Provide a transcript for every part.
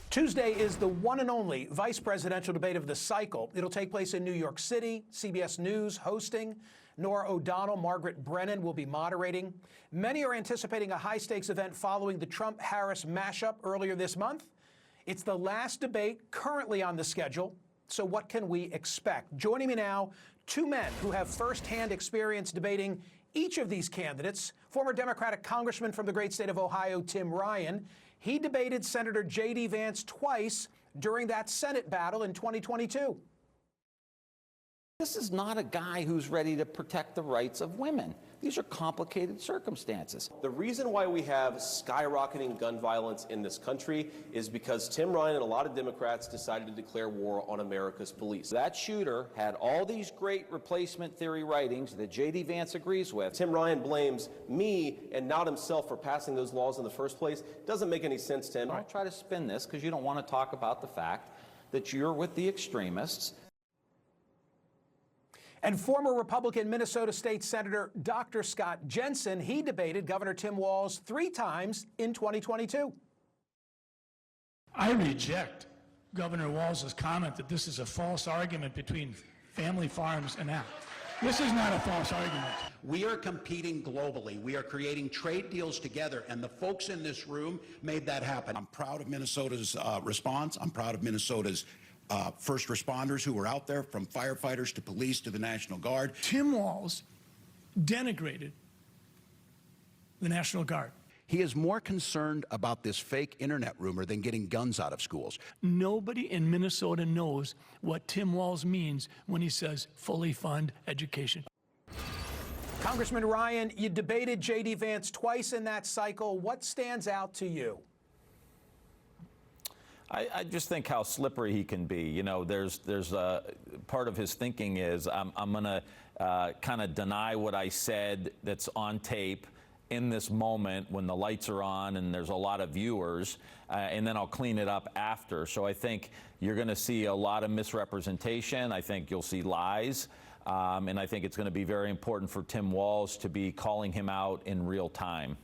Tuesday is the one and only vice presidential debate of the cycle. It'll take place in New York City. CBS News hosting. Norah O'Donnell, Margaret Brennan will be moderating. Many are anticipating a high-stakes event following the Trump-Harris mashup earlier this month. It's the last debate currently on the schedule, so what can we expect? Joining me now, two men who have firsthand experience debating each of these candidates. Former Democratic Congressman from the great state of Ohio, Tim Ryan. He debated Senator JD Vance twice during that Senate battle in 2022. This is not a guy who's ready to protect the rights of women. These are complicated circumstances. The reason why we have skyrocketing gun violence in this country is because Tim Ryan and a lot of Democrats decided to declare war on America's police. That shooter had all these great replacement theory writings that JD Vance agrees with. Tim Ryan blames me and not himself for passing those laws in the first place. Doesn't make any sense, Tim. Don't try to spin this because you don't want to talk about the fact that you're with the extremists. And former Republican Minnesota State Senator Dr. Scott Jensen, he debated Governor Tim Walz 3 times in 2022. I reject Governor Walz's comment that this is a false argument between family farms and that. This is not a false argument. We are competing globally. We are creating trade deals together, and the folks in this room made that happen. I'm proud of Minnesota's response. I'm proud of Minnesota's first responders who were out there, from firefighters to police to the National Guard. Tim Walz denigrated the National Guard. He is more concerned about this fake internet rumor than getting guns out of schools. Nobody in Minnesota knows what Tim Walz means when he says fully fund education. Congressman Ryan, you debated JD Vance twice in that cycle. What stands out to you? I just think how slippery he can be. You know, there's a part of his thinking is I'm going to kind of deny what I said that's on tape in this moment when the lights are on and there's a lot of viewers, and then I'll clean it up after. So I think you're going to see a lot of misrepresentation. I think you'll see lies. And I think it's going to be very important for Tim Walz to be calling him out in real time.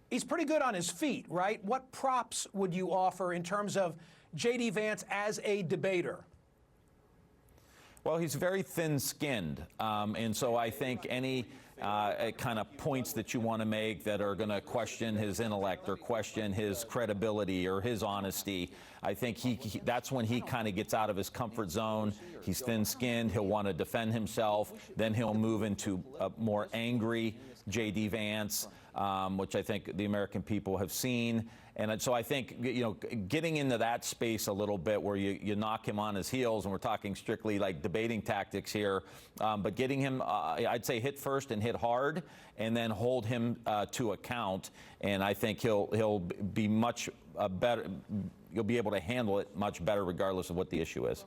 He's pretty good on his feet, right? What props would you offer in terms of JD Vance as a debater? Well, he's very thin-skinned, and so I think any kind of points that you want to make that are going to question his intellect or question his credibility or his honesty, I think that's when he kind of gets out of his comfort zone. He's thin-skinned. He'll want to defend himself. Then he'll move into a more angry JD Vance, which I think the American people have seen. And so I think, you know, getting into that space a little bit where you knock him on his heels, and we're talking strictly like debating tactics here, but getting him, I'd say, hit first and hit hard, and then hold him to account. And I think he'll be much better. You'll be able to handle it much better regardless of what the issue is.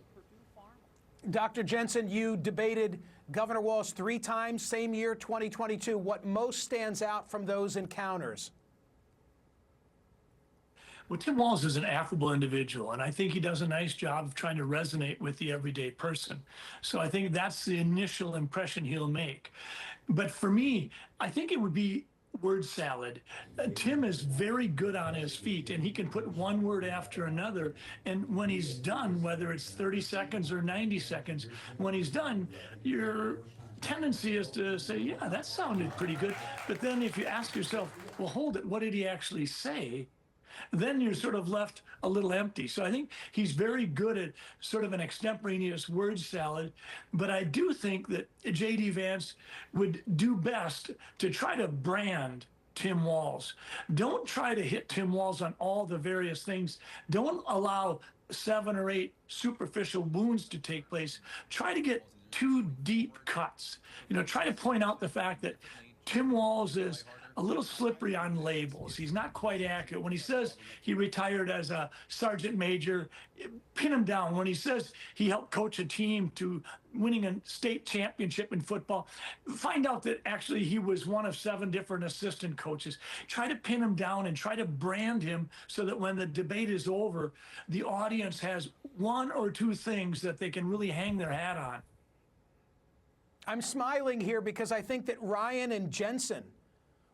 Dr. Jensen, you debated Governor Walz 3 times, same year, 2022. What most stands out from those encounters? Well, Tim Walz is an affable individual, and I think he does a nice job of trying to resonate with the everyday person. So I think that's the initial impression he'll make. But for me, I think it would be word salad. Tim is very good on his feet, and he can put one word after another. And when he's done, whether it's 30 seconds or 90 seconds, when he's done, your tendency is to say, yeah, that sounded pretty good. But then if you ask yourself, well, hold it, what did he actually say? Then you're sort of left a little empty. So I think he's very good at sort of an extemporaneous word salad. But I do think that JD Vance would do best to try to brand Tim Walz. Don't try to hit Tim Walz on all the various things. Don't allow 7 or 8 superficial wounds to take place. Try to get 2 deep cuts. You know, try to point out the fact that Tim Walz is a little slippery on labels. He's not quite accurate. When he says he retired as a sergeant major, pin him down. When he says he helped coach a team to winning a state championship in football, find out that actually he was one of 7 different assistant coaches. Try to pin him down and try to brand him so that when the debate is over, the audience has 1 or 2 things that they can really hang their hat on. I'm smiling here because I think that Ryan and Jensen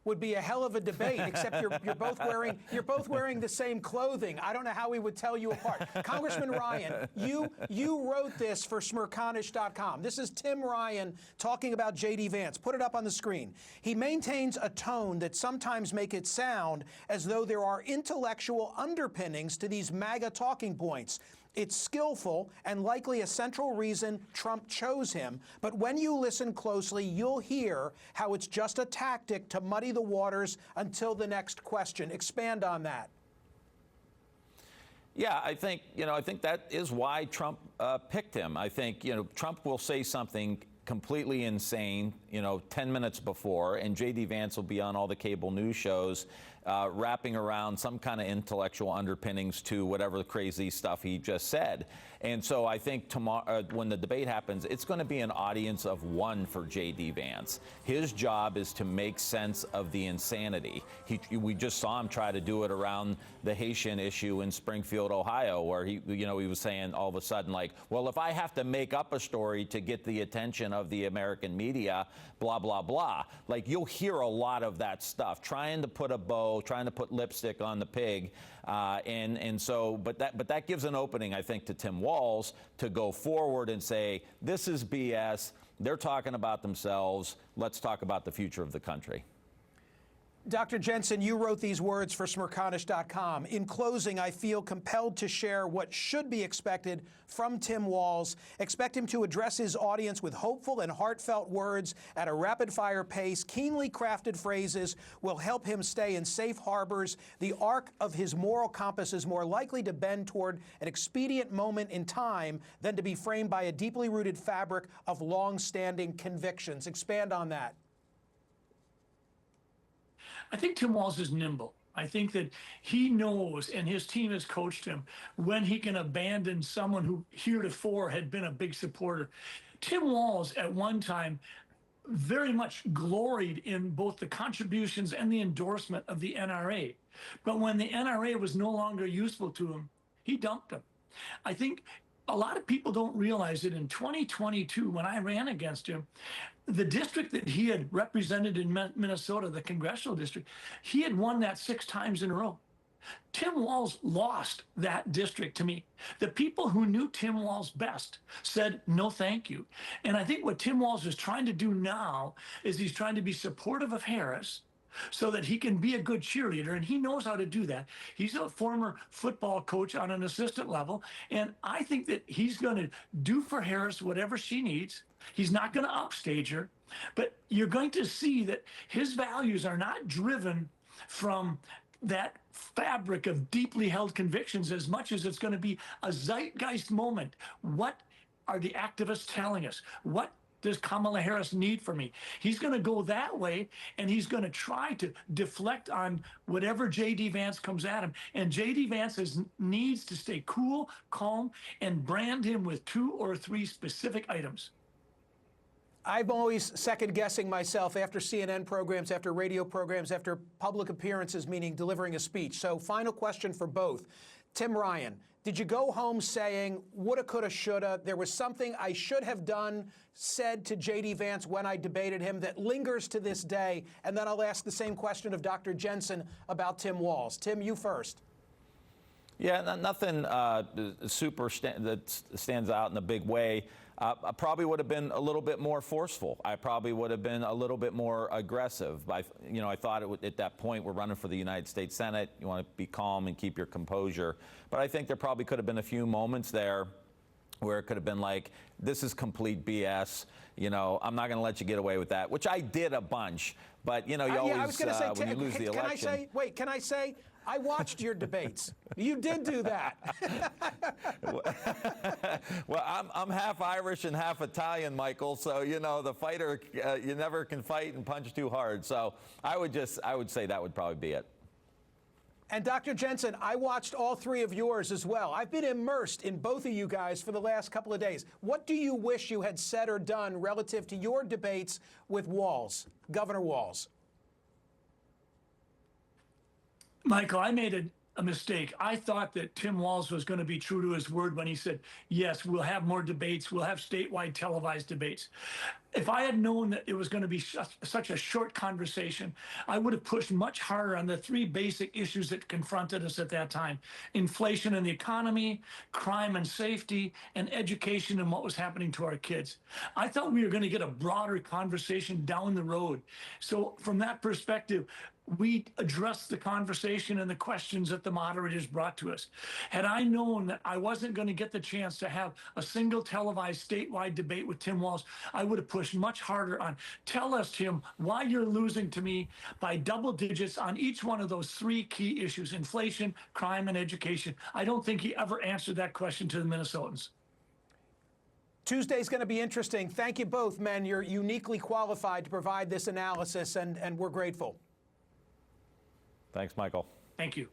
would be a hell of a debate, except you're both wearing the same clothing. I don't know how we would tell you apart. Congressman Ryan, you wrote this for Smerconish.com. This is Tim Ryan talking about JD Vance. Put it up on the screen. He maintains a tone that sometimes make it sound as though there are intellectual underpinnings to these MAGA talking points. It's skillful and likely a central reason Trump chose him. But when you listen closely, you'll hear how it's just a tactic to muddy the waters until the next question. Expand on that. Yeah, I think that is why Trump picked him. I think, Trump will say something completely insane, 10 minutes before, and JD Vance will be on all the cable news shows wrapping around some kind of intellectual underpinnings to whatever crazy stuff he just said. And so I think tomorrow, when the debate happens, it's going to be an audience of one for JD Vance. His job is to make sense of the insanity. We just saw him try to do it around the Haitian issue in Springfield, Ohio, where he was saying all of a sudden, like, well, if I have to make up a story to get the attention of the American media, blah, blah, blah. Like, you'll hear a lot of that stuff, trying to put a bow, trying to put lipstick on the pig. But that gives an opening, I think, to Tim Walz to go forward and say, this is BS. They're talking about themselves. Let's talk about the future of the country. Dr. Jensen, you wrote these words for Smerconish.com. In closing, I feel compelled to share what should be expected from Tim Walz. Expect him to address his audience with hopeful and heartfelt words at a rapid-fire pace. Keenly crafted phrases will help him stay in safe harbors. The arc of his moral compass is more likely to bend toward an expedient moment in time than to be framed by a deeply rooted fabric of long-standing convictions. Expand on that. I think Tim Walz is nimble. I think that he knows, and his team has coached him, when he can abandon someone who heretofore had been a big supporter. Tim Walz, at one time, very much gloried in both the contributions and the endorsement of the NRA. But when the NRA was no longer useful to him, he dumped them. I think a lot of people don't realize that in 2022, when I ran against him, the district that he had represented in Minnesota, the congressional district, he had won that 6 times in a row. Tim Walz lost that district to me. The people who knew Tim Walz best said, no, thank you. And I think what Tim Walz is trying to do now is he's trying to be supportive of Harris so that he can be a good cheerleader, and he knows how to do that. He's a former football coach on an assistant level, and I think that he's going to do for Harris whatever she needs. He's not going to upstage her, but you're going to see that his values are not driven from that fabric of deeply held convictions as much as it's going to be a zeitgeist moment. What are the activists telling us? What does Kamala Harris need from me? He's going to go that way, and he's going to try to deflect on whatever JD Vance comes at him. And JD Vance needs to stay cool, calm, and brand him with 2 or 3 specific items. I'm always second-guessing myself after CNN programs, after radio programs, after public appearances, meaning delivering a speech. So final question for both. Tim Ryan, did you go home saying, woulda, coulda, shoulda, there was something I should have done, said to JD Vance when I debated him that lingers to this day? And then I'll ask the same question of Dr. Jensen about Tim Walz. Tim, you first. Yeah, nothing that stands out in a big way. I probably would have been a little bit more forceful. I probably would have been a little bit more aggressive. I thought at that point we're running for the United States Senate. You want to be calm and keep your composure. But I think there probably could have been a few moments there where it could have been like, this is complete BS. I'm not going to let you get away with that, which I did a bunch. But, you always, I was going to say, when you lose the election. Can I say, I watched your debates. You did do that. Well, I'm half Irish and half Italian, Michael. So, the fighter, you never can fight and punch too hard. So I would say that would probably be it. And Dr. Jensen, I watched all 3 of yours as well. I've been immersed in both of you guys for the last couple of days. What do you wish you had said or done relative to your debates with Walz, Governor Walz? Michael, I made a mistake. I thought that Tim Walz was going to be true to his word when he said, yes, we'll have more debates. We'll have statewide televised debates. If I had known that it was going to be such a short conversation, I would have pushed much harder on the three basic issues that confronted us at that time: inflation and the economy, crime and safety, and education and what was happening to our kids. I thought we were going to get a broader conversation down the road. So from that perspective, we addressed the conversation and the questions that the moderators brought to us. Had I known that I wasn't going to get the chance to have a single televised statewide debate with Tim Walz, I would have pushed much harder on, tell us, Tim, why you're losing to me by double digits on each one of those three key issues: inflation, crime, and education. I don't think he ever answered that question to the Minnesotans. Tuesday's going to be interesting. Thank you both, men. You're uniquely qualified to provide this analysis, and we're grateful. Thanks, Michael. Thank you.